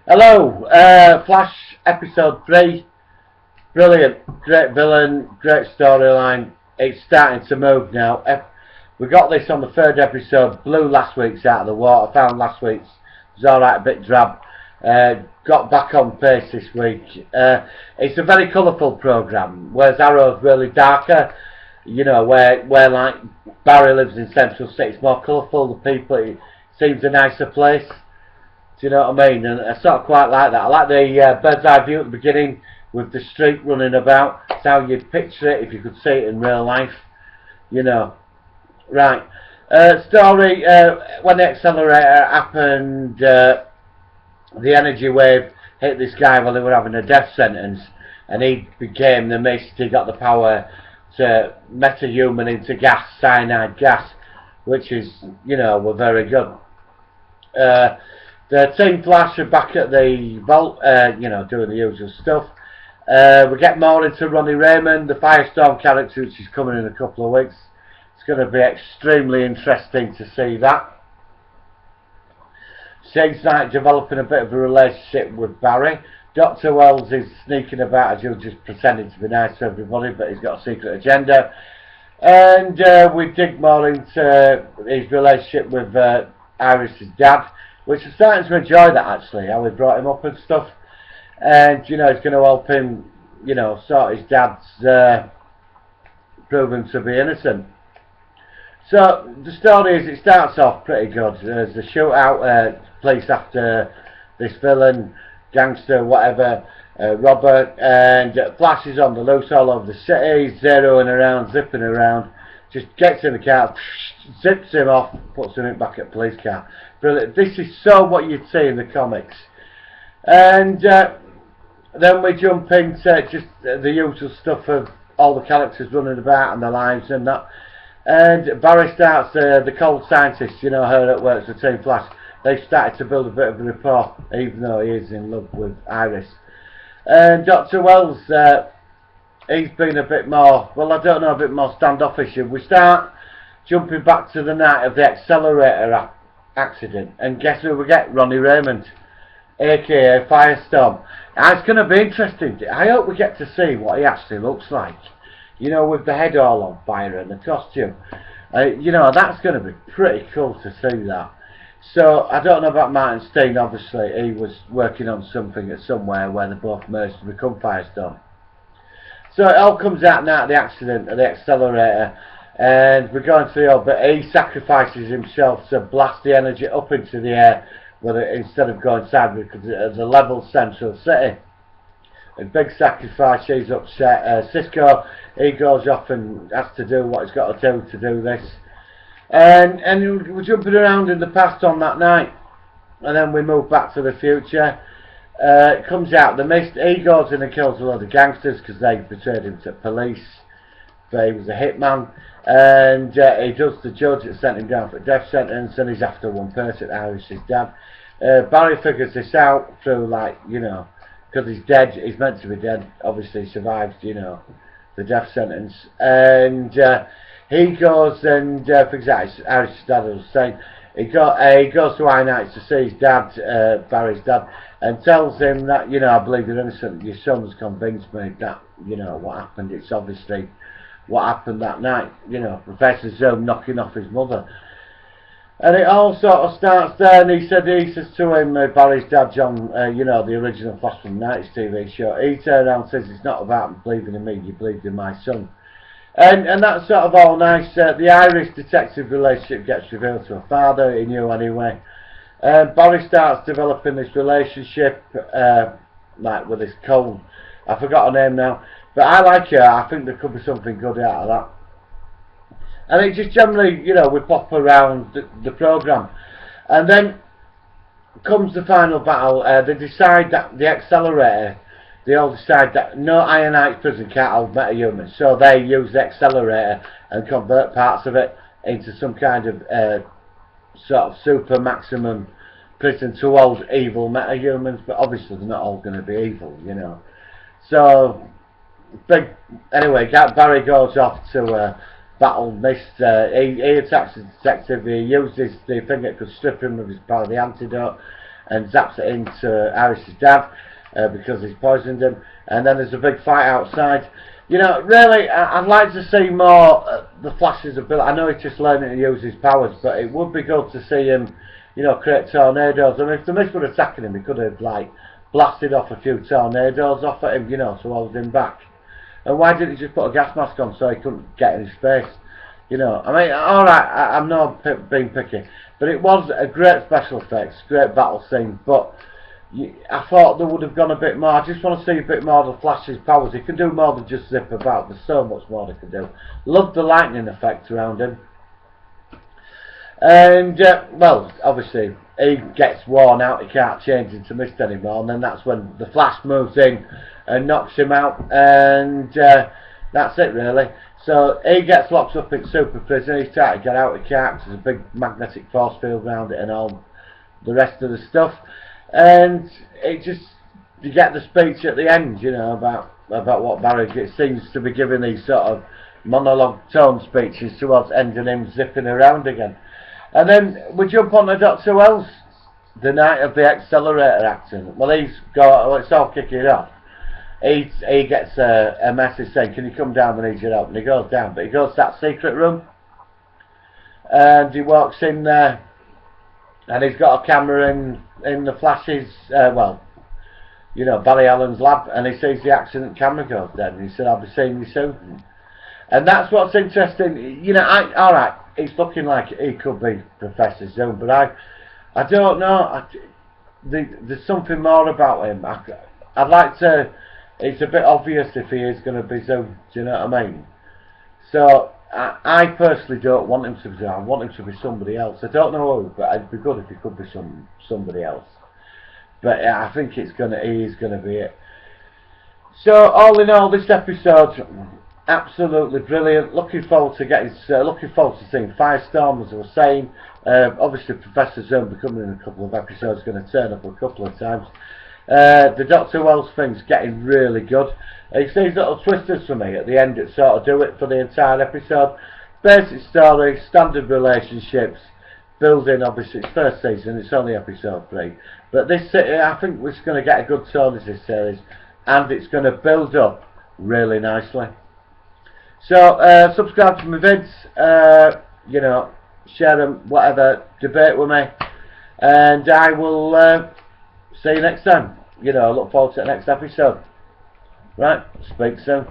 Hello, Flash episode 3. Brilliant, great villain, great storyline. It's starting to move now. We got this on the third episode, blew last week's out of the water, found last week's was alright, a bit drab. Got back on pace this week. It's a very colourful programme, whereas Arrow's really darker. You know, where like Barry lives in Central City, it's more colourful, the people, it seems a nicer place. Do you know what I mean? And I sort of quite like that. I like the bird's eye view at the beginning with the street running about. It's how you'd picture it if you could see it in real life. You know. Right. Story, when the accelerator happened, the energy wave hit this guy while they were having a death sentence, and he became the mist. He got the power to metahuman into gas, cyanide gas, which is, you know, were very good. The Team Flash are back at the vault, you know, doing the usual stuff. We get more into Ronnie Raymond, the Firestorm character, which is coming in a couple of weeks. It's going to be extremely interesting to see that. She's like developing a bit of a relationship with Barry. Dr. Wells is sneaking about as usual, just pretending to be nice to everybody, but he's got a secret agenda. And we dig more into his relationship with Iris's dad, which I'm starting to enjoy that actually, how we brought him up and stuff. And, you know, it's going to help him, you know, sort his dad's proven to be innocent. So, the story is, it starts off pretty good. There's a shootout police after this villain, gangster, whatever, robber, and Flash is on the loose all over the city, zeroing around, zipping around, just gets in the car, zips him off, puts him back at police car. Brilliant. This is so what you'd see in the comics. And then we jump into just the usual stuff of all the characters running about and their lives and that. And Barry starts, the cold scientist, you know, her that works for Team Flash, they've started to build a bit of a rapport, even though he is in love with Iris. And Dr. Wells, he's been a bit more, well, I don't know, a bit more standoffish. We start jumping back to the night of the accelerator accident, and guess who we get? Ronnie Raymond, aka Firestorm. And it's going to be interesting. I hope we get to see what he actually looks like, you know, with the head all on fire and the costume. You know, that's going to be pretty cool to see that. So I don't know about Martin Steen. Obviously he was working on something at somewhere where they both merged to become Firestorm. So it all comes out now at the accident of the accelerator, and we're going through all, but he sacrifices himself to blast the energy up into the air, instead of going sideways, because it's a level Central City. A big sacrifice. She's upset. Cisco, he goes off and has to do what he's got to do this, and we're jumping around in the past on that night, and then we move back to the future. It comes out the mist. He goes in and kills a lot of gangsters because they betrayed him to police, but he was a hitman. And he does the judge that sent him down for a death sentence, and he's after one person, Iris's dad. Barry figures this out through, like, you know, because he's dead, he's meant to be dead, obviously he survived, you know, the death sentence. And he goes and figures out Iris's dad, as I was saying. He goes to Inites to see his dad, Barry's dad, and tells him that, you know, I believe you're innocent, your son's convinced me that, you know, what happened, it's obviously what happened that night, you know, Professor Zoom knocking off his mother. And it all sort of starts there, and he says to him, Barry's dad, John, you know, the original Flash from the 90s TV show, he turned around and says, it's not about believing in me, you believed in my son. And that's sort of all nice. The Iris detective relationship gets revealed to her father, he knew anyway. Barry starts developing this relationship, like with this cold, I forgot her name now, but I like her. I think there could be something good out of that. And it just generally, you know, we pop around the programme. And then comes the final battle. They decide that the accelerator, they all decide that no Ionite prison can't hold metahumans. So they use the accelerator and convert parts of it into some kind of sort of super maximum prison to hold evil metahumans. But obviously they're not all going to be evil, you know. So... anyway, Barry goes off to battle Mist. He attacks the detective. He uses the thing that could strip him of his power, the antidote, and zaps it into Iris's dad because he's poisoned him. And then there's a big fight outside. You know, really, I'd like to see more the Flash's ability. I know he's just learning to use his powers, but it would be good to see him, you know, create tornadoes. I mean, if the Mist were attacking him, he could have, like, blasted off a few tornadoes off at him, you know, to hold him back. And why didn't he just put a gas mask on so he couldn't get in his face? You know, I mean, alright, I'm not being picky, but it was a great special effects, great battle scene, but I thought there would have gone a bit more. I just want to see a bit more of the Flash's powers. He can do more than just zip about. There's so much more he can do. Love the lightning effect around him. And, well, obviously, he gets worn out. He can't change into Mist anymore. And then that's when the Flash moves in and knocks him out. And that's it, really. So he gets locked up in super prison. He's trying to get out. He can't. There's a big magnetic force field around it and all the rest of the stuff. And it just, you get the speech at the end, you know, about what Barry seems to be giving these sort of monologue tone speeches towards ending him zipping around again. And then we jump on to Dr. Wells, the night of the accelerator accident. Well, it's all kicking off. He gets a message saying, can you come down, we need your help? And he goes down, but he goes to that secret room, and he walks in there, and he's got a camera in the Flash's, well, you know, Barry Allen's lab, and he sees the accident camera goes dead, and he said, I'll be seeing you soon. And that's what's interesting. You know, alright, it's looking like he could be Professor Zoom, but I don't know. There's something more about him. I'd like to. It's a bit obvious if he is going to be Zoom. Do you know what I mean? So I personally don't want him to be Zoom. I want him to be somebody else. I don't know who, but it'd be good if he could be somebody else. But I think he is going to be it. So all in all, this episode, absolutely brilliant. Looking forward to seeing Firestorm, as I was saying. Obviously, Professor Zoom becoming in a couple of episodes, going to turn up a couple of times. The Dr. Wells thing's getting really good. It's these little twisters for me at the end that sort of do it for the entire episode. Basic story, standard relationships, building. Obviously, it's first season. It's only episode 3, but this I think we're going to get a good tone as this series, and it's going to build up really nicely. So subscribe to my vids, you know, share them, whatever, debate with me, and I will see you next time. You know, I look forward to the next episode. Right, speak soon.